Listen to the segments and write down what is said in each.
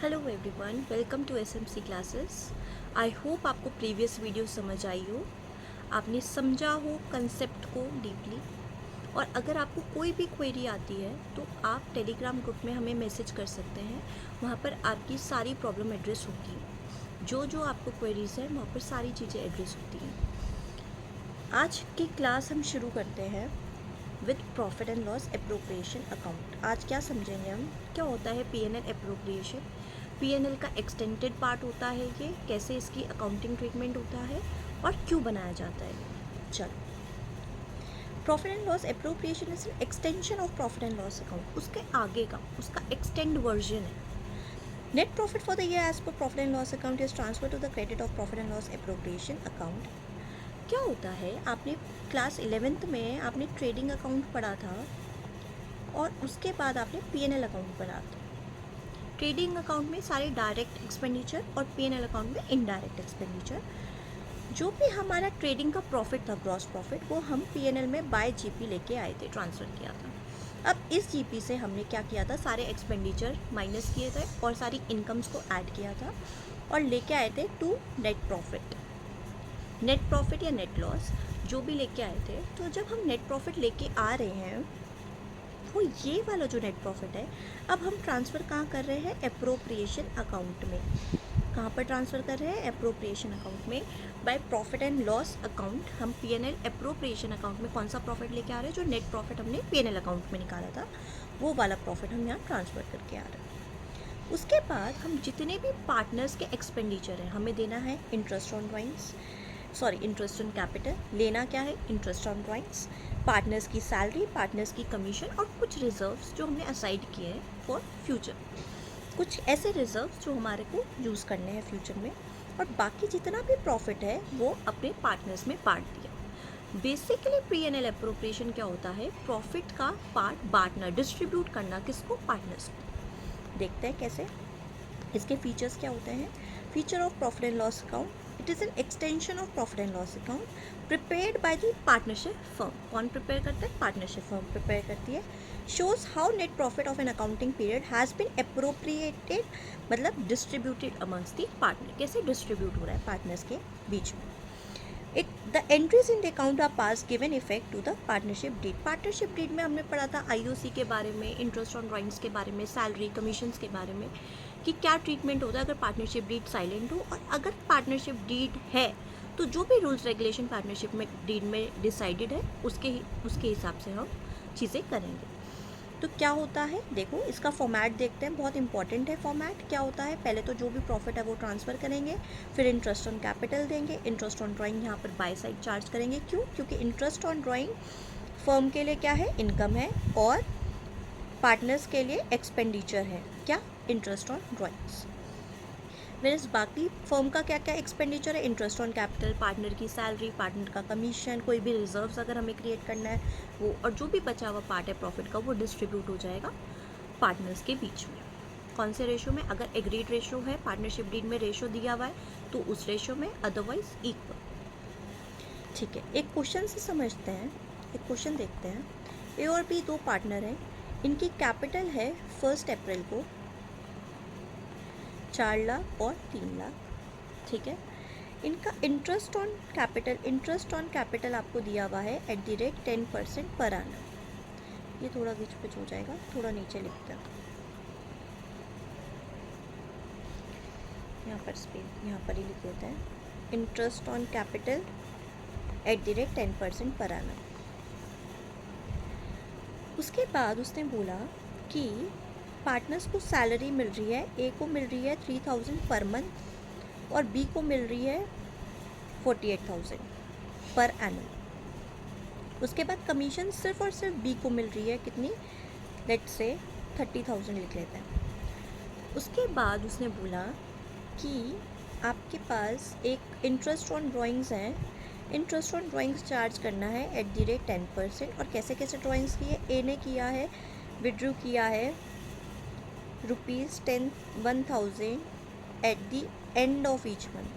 Hello everyone, welcome to SMC classes. I hope आपको previous video समझ आई हो, आपने समझा हो कंसेप्ट को डीपली। और अगर आपको कोई भी क्वेरी आती है तो आप टेलीग्राम ग्रुप में हमें मैसेज कर सकते हैं। वहाँ पर आपकी सारी प्रॉब्लम एड्रेस होगी। जो जो आपको क्वेरीज है वहाँ पर सारी चीज़ें एड्रेस होती हैं। आज की क्लास हम शुरू करते हैं with profit and loss appropriation account. आज क्या समझेंगे हम, क्या होता है पीएनएल एप्रोप्रिएशन। पीएनएल का एक्सटेंडेड पार्ट होता है ये, कैसे इसकी अकाउंटिंग ट्रीटमेंट होता है और क्यों बनाया जाता है। चलो, profit and loss appropriation is an extension of profit and loss account. उसके आगे का उसका एक्सटेंड वर्जन है। Net profit for the year as per profit and loss account is transfer to the credit of profit and loss appropriation account. क्या होता है, आपने class 11th में आपने ट्रेडिंग अकाउंट पढ़ा था और उसके बाद आपने पीएनएल अकाउंट पढ़ा था। ट्रेडिंग अकाउंट में सारे डायरेक्ट एक्सपेंडिचर और पीएनएल अकाउंट में इनडायरेक्ट एक्सपेंडिचर। जो भी हमारा ट्रेडिंग का प्रॉफिट था, ग्रॉस प्रॉफिट, वो हम पीएनएल में बाय जीपी लेके आए थे, ट्रांसफ़र किया था। अब इस जीपी से हमने क्या किया था, सारे एक्सपेंडिचर माइनस किए थे और सारी इनकम्स को ऐड किया था और लेके आए थे to net profit. Net profit या नेट लॉस जो भी लेके आए थे। तो जब हम नेट प्रॉफिट लेके आ रहे हैं, वो ये वाला जो नेट प्रॉफिट है, अब हम ट्रांसफ़र कहाँ कर रहे हैं, एप्रोप्रिएशन अकाउंट में। कहाँ पर ट्रांसफ़र कर रहे हैं, एप्रोप्रिएशन अकाउंट में। By profit and loss account हम पीएनएल एप्रोप्रिएशन अकाउंट में कौन सा प्रॉफिट लेके आ रहे हैं, जो नेट प्रॉफिट हमने पीएनएल अकाउंट में निकाला था, वो वाला प्रॉफिट हम यहाँ ट्रांसफ़र करके आ रहे हैं। उसके बाद हम जितने भी पार्टनर्स के एक्सपेंडिचर हैं, हमें देना है interest on drawings, interest on capital. लेना क्या है, इंटरेस्ट ऑन ड्राइंग्स, पार्टनर्स की सैलरी, पार्टनर्स की कमीशन और कुछ रिजर्व्स जो हमने असाइड किए हैं फॉर फ्यूचर। कुछ ऐसे रिजर्व्स जो हमारे को यूज़ करने हैं फ्यूचर में। और बाकी जितना भी प्रॉफिट है वो अपने पार्टनर्स में बांट दिया। बेसिकली पीएनएल एप्रोप्रिएशन क्या होता है, प्रॉफिट का पार्ट बांटना, डिस्ट्रीब्यूट करना, किसको, पार्टनर्स को। देखते हैं कैसे, इसके फीचर्स क्या होते हैं। Feature of profit and loss account, it is an extension of profit and loss account prepared by the partnership firm. कौन प्रिपेयर करता है, पार्टनरशिप फर्म प्रिपेयर करती है। Shows how net profit of an accounting period has been appropriated, मतलब distributed amongst the partner. कैसे distribute हो रहा है पार्टनर्स के बीच में। The entries in the account are pass given effect to the partnership deed. Partnership deed में हमने पढ़ा था आईओसी के बारे में, इंटरेस्ट ऑन ड्राइंग्स के बारे में, सैलरी कमीशंस के बारे में, कि क्या ट्रीटमेंट होता है अगर पार्टनरशिप डीड साइलेंट हो। और अगर पार्टनरशिप डीड है तो जो भी रूल्स रेगुलेशन पार्टनरशिप में डीड में डिसाइडेड है उसके हिसाब से हम चीज़ें करेंगे। तो क्या होता है, देखो इसका फॉर्मेट देखते हैं, बहुत इंपॉर्टेंट है फॉर्मेट। क्या होता है, पहले तो जो भी प्रॉफिट है वो ट्रांसफ़र करेंगे, फिर इंटरेस्ट ऑन कैपिटल देंगे, इंटरेस्ट ऑन ड्राइंग यहाँ पर बाय साइड चार्ज करेंगे। क्यों, क्योंकि इंटरेस्ट ऑन ड्राइंग फर्म के लिए क्या है, इनकम है, और पार्टनर्स के लिए एक्सपेंडिचर है, क्या, इंटरेस्ट ऑन ड्राइंग्स। वेरस बाकी फर्म का क्या क्या एक्सपेंडिचर है, इंटरेस्ट ऑन कैपिटल, पार्टनर की सैलरी, पार्टनर का कमीशन, कोई भी रिजर्व्स अगर हमें क्रिएट करना है वो, और जो भी बचा हुआ पार्ट है प्रॉफिट का वो डिस्ट्रीब्यूट हो जाएगा पार्टनर्स के बीच में। कौन से रेशो में, अगर एग्रीड रेशो है, पार्टनरशिप डीड में रेशो दिया हुआ है तो उस रेशो में, अदरवाइज इक्वल। ठीक है, एक क्वेश्चन से समझते हैं, एक क्वेश्चन देखते हैं। ए और बी दो पार्टनर हैं, इनकी कैपिटल है 1 अप्रैल को 4 लाख और 3 लाख। ठीक है, इनका इंटरेस्ट ऑन कैपिटल आपको दिया हुआ है एट द रेट 10% पर annum। ये थोड़ा घिच पिच हो जाएगा, थोड़ा नीचे लिखते हैं, यहाँ पर स्पेस यहाँ पर ही लिख देते हैं, interest on capital at the rate 10% पर annum। उसके बाद उसने बोला कि पार्टनर्स को सैलरी मिल रही है, ए को मिल रही है 3000 पर मंथ और बी को मिल रही है 48,000 पर एनम। उसके बाद कमीशन सिर्फ और सिर्फ बी को मिल रही है, कितनी, लेट से 30,000 लिख लेते हैं। उसके बाद उसने बोला कि आपके पास एक इंटरेस्ट ऑन ड्राइंग्स हैं, इंटरेस्ट ऑन ड्राइंग्स चार्ज करना है एट द रेट 10%। और कैसे कैसे ड्राइंग्स की है, ए ने किया है, विड्रू किया है ₹10,000 at the end of each month,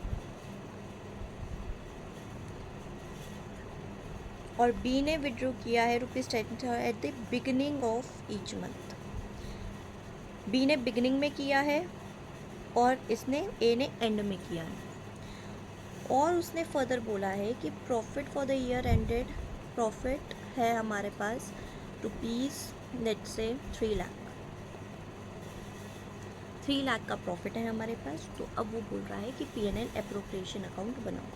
और बी ने विड्रू किया है ₹10,000 at the beginning of each month. B ने बिगिनिंग में किया है और इसने ए ने एंड में किया है। और उसने फर्दर बोला है कि profit for the year ended, profit है हमारे पास रुपीज़ लेट्स से 3 लाख का प्रॉफिट है हमारे पास। तो अब वो बोल रहा है कि P&L एप्रोप्रिएशन अकाउंट बनाओ,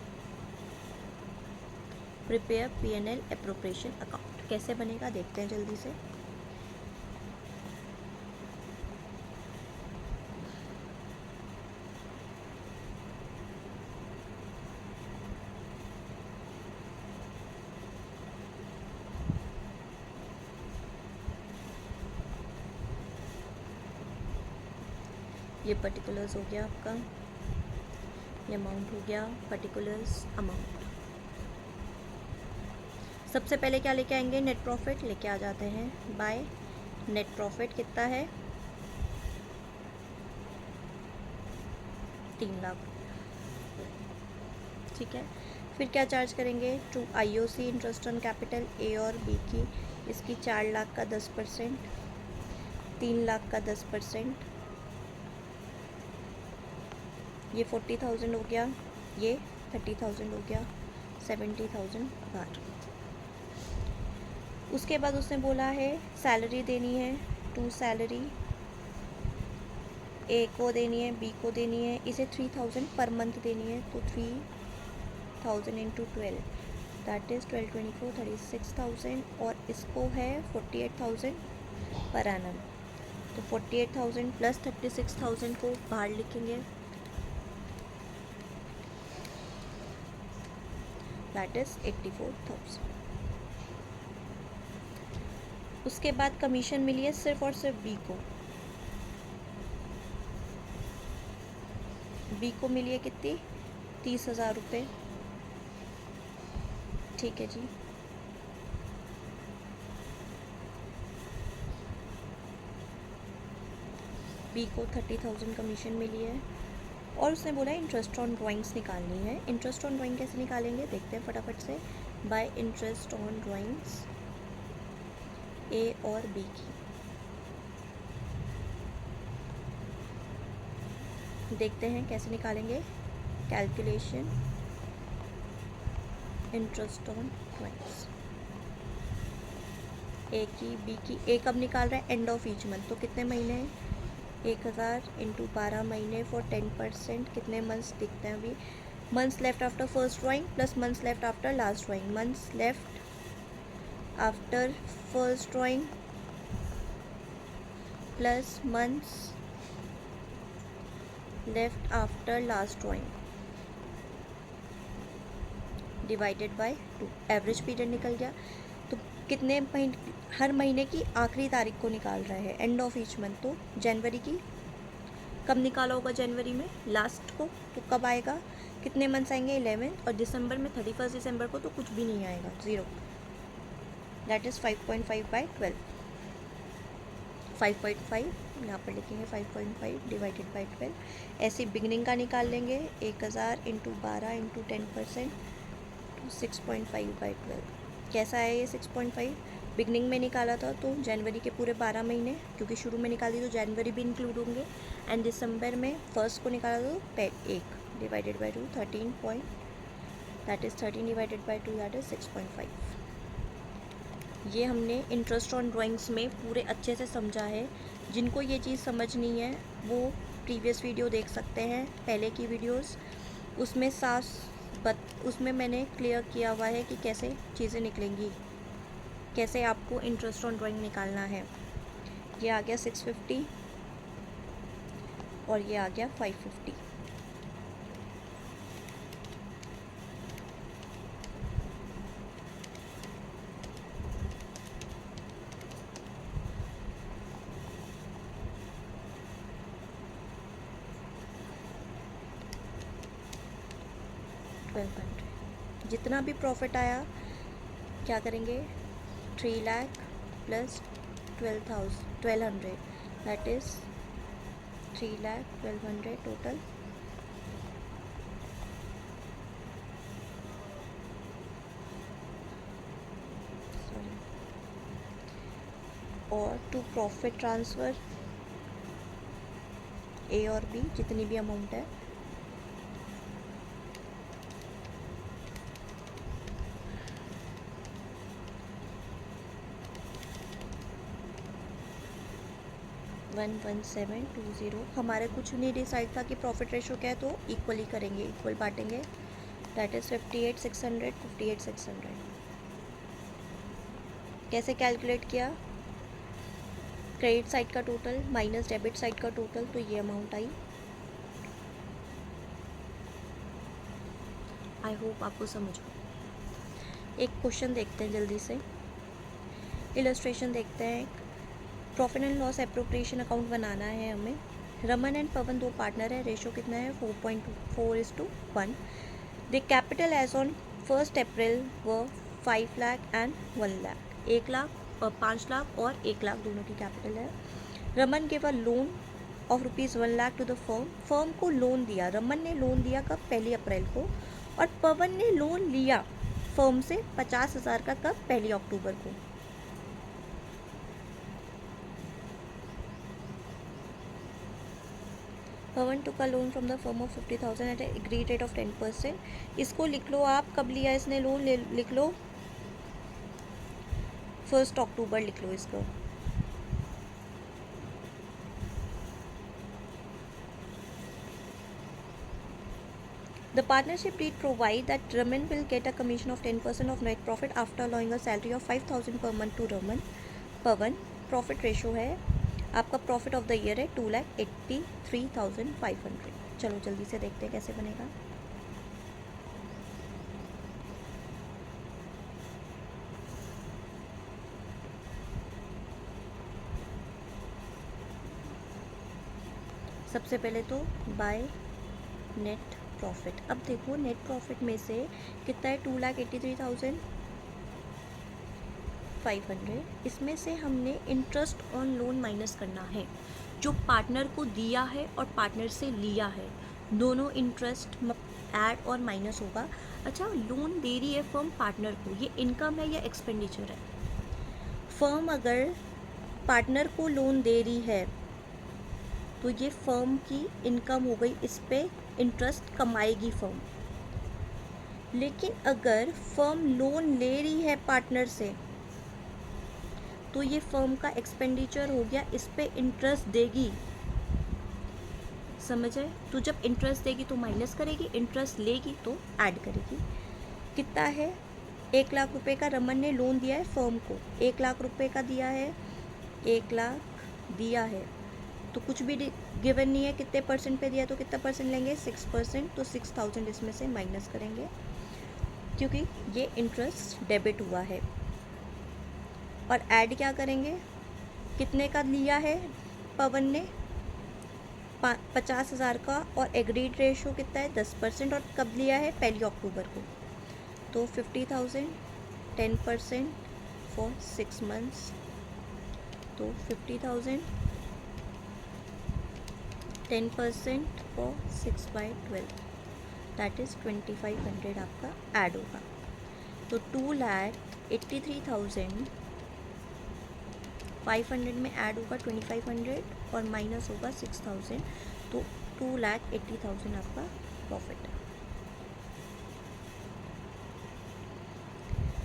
प्रिपेयर P&L एप्रोप्रिएशन अकाउंट। कैसे बनेगा देखते हैं जल्दी से। ये पर्टिकुलर्स हो गया आपका, ये अमाउंट हो गया पर्टिकुलर्स अमाउंट। सबसे पहले क्या लेके आएंगे, नेट प्रॉफिट लेके आ जाते हैं। बाय नेट प्रॉफिट कितना है, 3 लाख, ठीक है। फिर क्या चार्ज करेंगे, to IOC interest on capital A और बी की, इसकी 4 लाख का 10%, 3 लाख का 10%, ये 40,000 हो गया, ये 30,000 हो गया, 70,000 बार। उसके बाद उसने बोला है सैलरी देनी है, टू सैलरी ए को देनी है, बी को देनी है, इसे 3,000 पर मंथ देनी है। तो 3,000 इंटू 12 दैट इज़ 12 24 36,000, और इसको है 48,000 पर एनम। तो 48,000 प्लस 36,000 को बाहर लिखेंगे, दैट इज़ 84,000। उसके बाद कमीशन मिली है सिर्फ और सिर्फ बी को मिली है कितनी, 30,000 रुपये, ठीक है जी। बी को 30,000 कमीशन मिली है। और उसने बोला इंटरेस्ट ऑन ड्राइंग्स निकालनी है। इंटरेस्ट ऑन ड्राइंग कैसे निकालेंगे देखते हैं फटाफट से। बाय इंटरेस्ट ऑन ड्राइंग्स ए और बी की, देखते हैं कैसे निकालेंगे। कैलकुलेशन इंटरेस्ट ऑन ड्राइंग्स ए की, बी की। ए कब निकाल रहा है, एंड ऑफ ईच मंथ। तो कितने महीने हैं, 1,000 इंटू 12 महीने फॉर 10%, कितने मंथ्स दिखते हैं अभी। Months left after first drawing plus months left after last drawing, months left after first drawing plus months left after last drawing divided by 2, average period निकल गया। तो कितने महीने, हर महीने की आखिरी तारीख को निकाल रहा है, एंड ऑफ ईच मंथ। तो जनवरी की कब निकाला होगा, जनवरी में लास्ट को, तो कब आएगा, कितने मंथ्स आएंगे, 11, और दिसंबर में 31 दिसंबर को तो कुछ भी नहीं आएगा, 0, दैट इज़ 5.5 बाई 12, 5.5 यहाँ पर लिखेंगे, 5.5 डिवाइडेड बाई 12। ऐसे बिगनिंग का निकाल लेंगे, 1,000 इंटू 12 इंटू 10%, 6.5 बाई 12। कैसा है ये 6.5, बिगनिंग में निकाला था तो जनवरी के पूरे 12 महीने, क्योंकि शुरू में निकाली तो जनवरी भी इंक्लूड होंगे, एंड दिसंबर में फर्स्ट को निकाला तो 1 divided by 2, 13 point, that is 13 divided by 2, that is 6.5। ये हमने इंटरेस्ट ऑन ड्राइंग्स में पूरे अच्छे से समझा है। जिनको ये चीज़ समझनी है वो प्रीवियस वीडियो देख सकते हैं, पहले की वीडियोस, उसमें मैंने क्लियर किया हुआ है कि कैसे चीज़ें निकलेंगी, कैसे आपको इंटरेस्ट ऑन ड्राइंग निकालना है। ये आ गया 650 और ये आ गया 550। जितना भी प्रॉफिट आया क्या करेंगे, 3 lakh plus 1200, that is 3 lakh 1200 total. और टू प्रॉफिट ट्रांसफ़र ए और बी जितनी भी अमाउंट है, वन 1720। हमारे कुछ नहीं डिसाइड था कि प्रॉफिट रेशो क्या है, तो इक्वली करेंगे, इक्वल बांटेंगे। That is 58,600, 58,600। कैसे कैलकुलेट किया? क्रेडिट साइड का टोटल माइनस डेबिट साइड का टोटल, तो ये अमाउंट आई। आई होप आपको समझ हो। एक क्वेश्चन देखते हैं जल्दी से, इलस्ट्रेशन देखते हैं। Profit and loss appropriation account बनाना है हमें। रमन एंड पवन दो पार्टनर है, रेशो कितना है 4.4:1। The capital as on 1 April व 5 लाख एंड 1 लाख। 1 लाख, 5 लाख और 1 लाख दोनों की कैपिटल है। Raman give a loan of ₹1 lakh to the firm. Firm को लोन दिया, रमन ने लोन दिया कब? 1 अप्रैल को। और पवन ने लोन लिया फर्म से 50,000 का कब? 1 अक्टूबर को। Pawan took a loan from the firm of 50,000 at एग्री रेट ऑफ 10%। इसको लिख लो आप, कब लिया इसने लोन, लिख लो 1 अक्टूबर लिख लो इसको। The partnership deed provide that Raman will get a commission of 10% of net profit after allowing a salary of 5,000 per month to Raman. Pawan profit ratio है आपका, प्रॉफिट ऑफ द ईयर है 2,83,500। चलो जल्दी से देखते हैं कैसे बनेगा। सबसे पहले तो बाय नेट प्रॉफिट। अब देखो नेट प्रॉफिट में से कितना है 2,83,500। इसमें से हमने इंटरेस्ट ऑन लोन माइनस करना है, जो पार्टनर को दिया है और पार्टनर से लिया है, दोनों इंटरेस्ट ऐड और माइनस होगा। अच्छा, लोन दे रही है फर्म पार्टनर को, ये इनकम है या एक्सपेंडिचर है? फर्म अगर पार्टनर को लोन दे रही है तो ये फर्म की इनकम हो गई, इस पे इंटरेस्ट कमाएगी फर्म। लेकिन अगर फर्म लोन ले रही है पार्टनर से तो ये फर्म का एक्सपेंडिचर हो गया, इस पे इंटरेस्ट देगी। समझ है? तो जब इंटरेस्ट देगी तो माइनस करेगी, इंटरेस्ट लेगी तो ऐड करेगी। कितना है? 1 लाख रुपए का रमन ने लोन दिया है फर्म को, 1 लाख रुपए का दिया है, 1 लाख दिया है, तो कुछ भी गिवन नहीं है कितने परसेंट पे दिया, तो कितना परसेंट लेंगे? 6%। तो 6,000 इसमें से माइनस करेंगे क्योंकि ये इंटरेस्ट डेबिट हुआ है। और ऐड क्या करेंगे? कितने का लिया है पवन ने? 50,000 का, और एग्रीड रेशो कितना है? 10%। और कब लिया है? 1 अक्टूबर को। तो 50,000 10% फॉर 6 मंथ्स, तो 50,000 10% फॉर 6/12, दैट इज़ 2,500 आपका ऐड होगा। तो 2,83,500 में ऐड होगा 2,500 और माइनस होगा 6,000, तो 2,80,000 आपका प्रॉफिट है।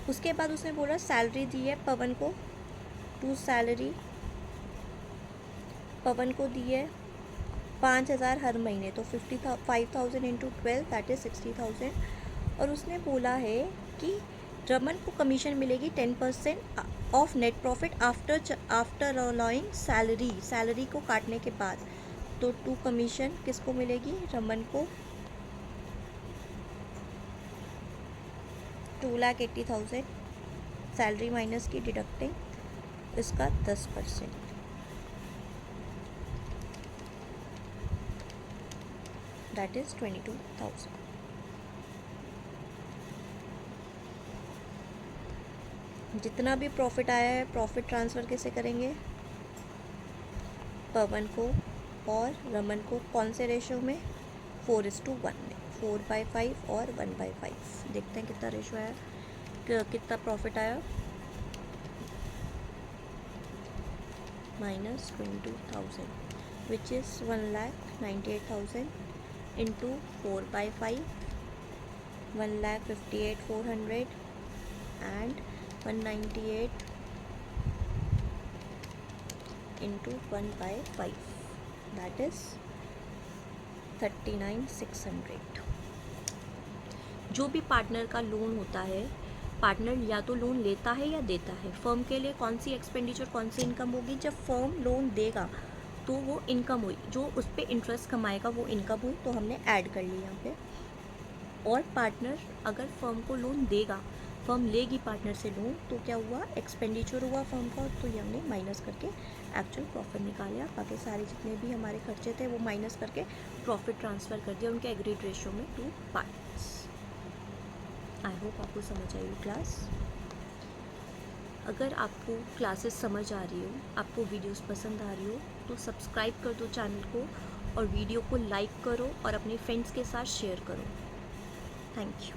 उसके बाद उसने बोला सैलरी दी है पवन को, टू सैलरी पवन को दी है 5,000 हर महीने, तो 5,000 इंटू 12 दैट इज़ 60,000। और उसने बोला है कि रमन को कमीशन मिलेगी 10% of net profit after allowing salary, salary को काटने के बाद। तो 2 कमीशन किसको मिलेगी? रमन को। 2,80,000 सैलरी माइनस की डिडक्टिंग इसका 10%, दैट इज़ 22,000। जितना भी प्रॉफिट आया है प्रॉफिट ट्रांसफ़र कैसे करेंगे? पवन को और रमन को कौन से रेशो में? 4:1 में, 4/5 और 1/5। देखते हैं कितना रेशो आया, कितना प्रॉफिट आया। -22,000 which is 1,00,000 98,000 into 4/5 1,58,400 and 198 into 1/5 that is 39,600। जो भी पार्टनर का लोन होता है, पार्टनर या तो लोन लेता है या देता है। फर्म के लिए कौन सी एक्सपेंडिचर, कौन सी इनकम होगी? जब फर्म लोन देगा तो वो इनकम हुई, जो उस पर इंटरेस्ट कमाएगा वो इनकम हुई, तो हमने ऐड कर ली यहाँ पे। और पार्टनर अगर फर्म को लोन देगा, फर्म लेगी पार्टनर से लोन, तो क्या हुआ? एक्सपेंडिचर हुआ फर्म का, तो ये हमने माइनस करके एक्चुअल प्रॉफिट निकाला। बाकी सारे जितने भी हमारे खर्चे थे वो माइनस करके प्रॉफिट ट्रांसफ़र कर दिया उनके एग्रीड रेशियो में 2 पार्ट्स। आई होप आपको समझ आई क्लास। अगर आपको क्लासेस समझ आ रही हो, आपको वीडियोस पसंद आ रही हो, तो सब्सक्राइब कर दो चैनल को और वीडियो को लाइक करो और अपने फ्रेंड्स के साथ शेयर करो। Thank you.